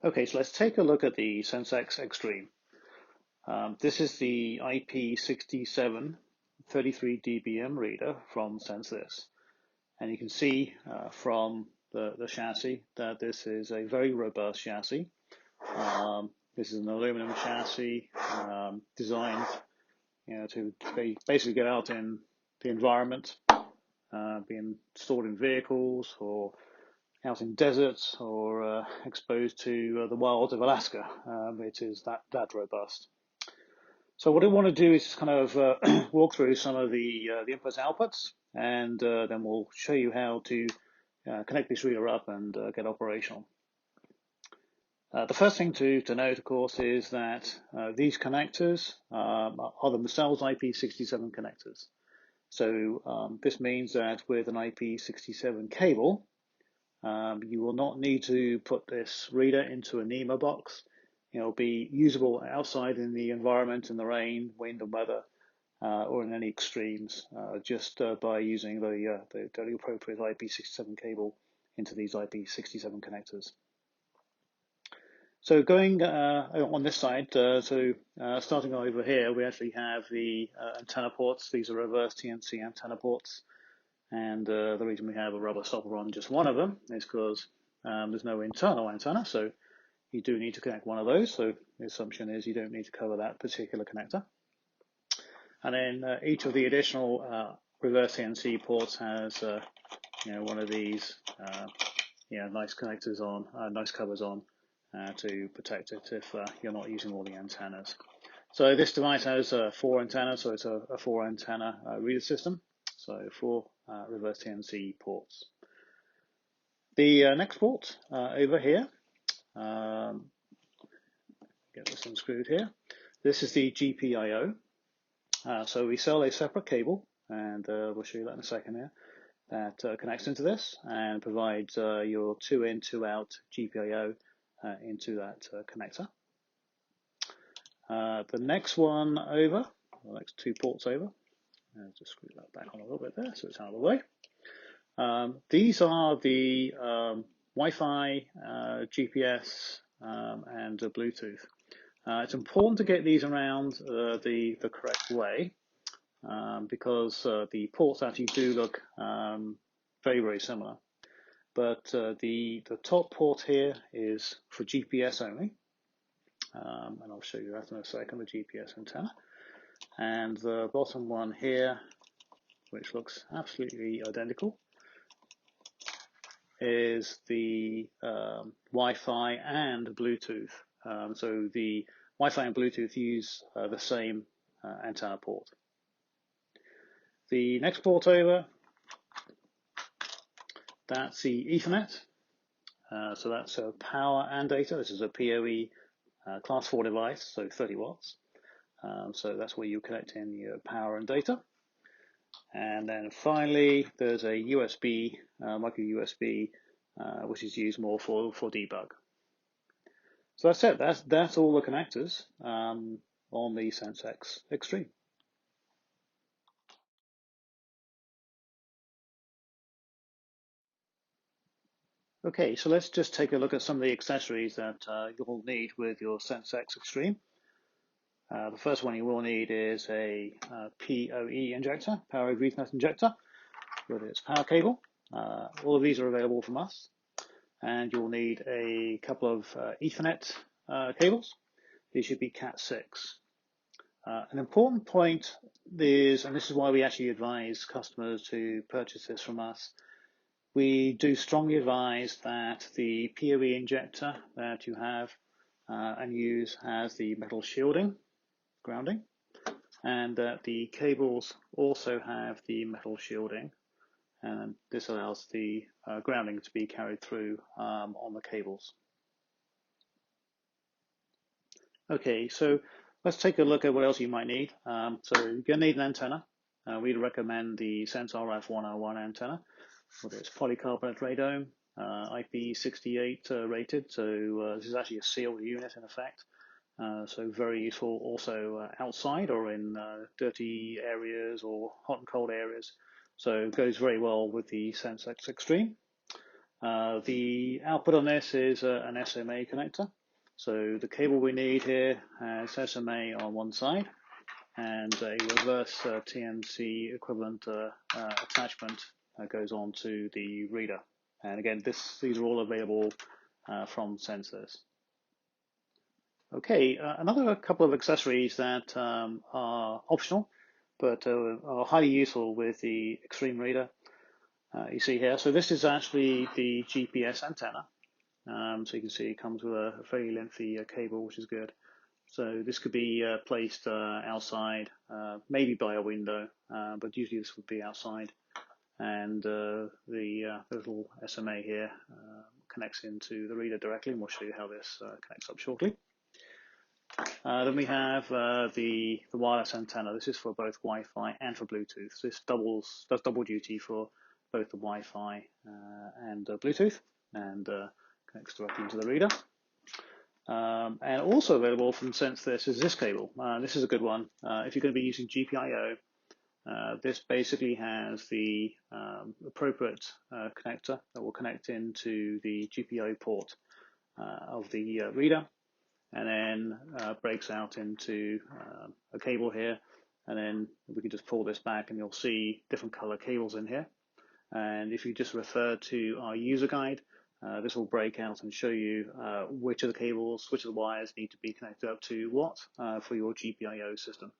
Okay, so let's take a look at the SensX Extreme. This is the IP67 33 dBm reader from SensThys. And you can see from the chassis that this is a very robust chassis. This is an aluminum chassis designed to basically get out in the environment, being stored in vehicles or out in deserts or exposed to the wilds of Alaska. It is that robust. So what I want to do is just kind of walk through some of the inputs and outputs, and then we'll show you how to connect this reader up and get operational. The first thing to note, of course, is that these connectors are themselves IP67 connectors. So this means that with an IP67 cable, you will not need to put this reader into a NEMA box. It'll be usable outside in the environment, in the rain, wind, and weather, or in any extremes, just by using the appropriate IP67 cable into these IP67 connectors. So going on this side, starting over here, we actually have the antenna ports. These are reverse TNC antenna ports. And the reason we have a rubber stopper on just one of them is because there's no internal antenna, so you do need to connect one of those. So the assumption is you don't need to cover that particular connector. And then each of the additional reverse CNC ports has one of these nice connectors on, nice covers on to protect it if you're not using all the antennas. So this device has 4 antennas, so it's a 4 antenna reader system. So 4 reverse TNC ports. The next port over here, get this unscrewed here. This is the GPIO. So we sell a separate cable, and we'll show you that in a second here, that connects into this and provides your 2-in, 2-out GPIO into that connector. The next one over, the next 2 ports over, just screw that back on a little bit there so it's out of the way. These are the Wi-Fi, GPS, and Bluetooth. It's important to get these around the correct way because the ports actually do look very, very similar. But the top port here is for GPS only, and I'll show you that in a second, the GPS antenna. And the bottom one here, which looks absolutely identical, is the Wi-Fi and Bluetooth. So the Wi-Fi and Bluetooth use the same antenna port. The next port over, that's the Ethernet. So that's power and data. This is a PoE class 4 device, so 30 watts. So that's where you connect in your power and data. And then finally, there's a USB, micro USB, which is used more for debug. So that's it. That's all the connectors on the SensX Extreme. Okay, so let's just take a look at some of the accessories that you'll need with your SensX Extreme. The first one you will need is a PoE injector, power over Ethernet injector, with its power cable. All of these are available from us. And you'll need a couple of Ethernet cables. These should be Cat 6. An important point is, and this is why we actually advise customers to purchase this from us, we do strongly advise that the PoE injector that you have and use has the metal shielding, grounding, and that the cables also have the metal shielding, and this allows the grounding to be carried through on the cables. Okay, so let's take a look at what else you might need. So you're going to need an antenna. We'd recommend the SensRF 101 antenna with its polycarbonate radome, IP68 rated. So this is actually a sealed unit in effect. So very useful also outside or in dirty areas or hot and cold areas. So it goes very well with the SensX Extreme. The output on this is an SMA connector. So the cable we need here has SMA on one side and a reverse TMC equivalent attachment that goes on to the reader. And again, these are all available from SensThys. Okay, another couple of accessories that are optional, but are highly useful with the Extreme reader. You see here, so this is actually the GPS antenna. So you can see it comes with a very lengthy cable, which is good. So this could be placed outside, maybe by a window, but usually this would be outside. And the little SMA here connects into the reader directly, and we'll show you how this connects up shortly. Then we have the wireless antenna. This is for both Wi-Fi and for Bluetooth. So this does double duty for both the Wi-Fi and Bluetooth, and connects directly into the reader. And also available from SensThys is this cable. This is a good one. If you're going to be using GPIO, this basically has the appropriate connector that will connect into the GPIO port of the reader, and then breaks out into a cable here. And then we can just pull this back and you'll see different color cables in here. And if you just refer to our user guide, this will break out and show you which of the cables, which of the wires need to be connected up to what for your GPIO system.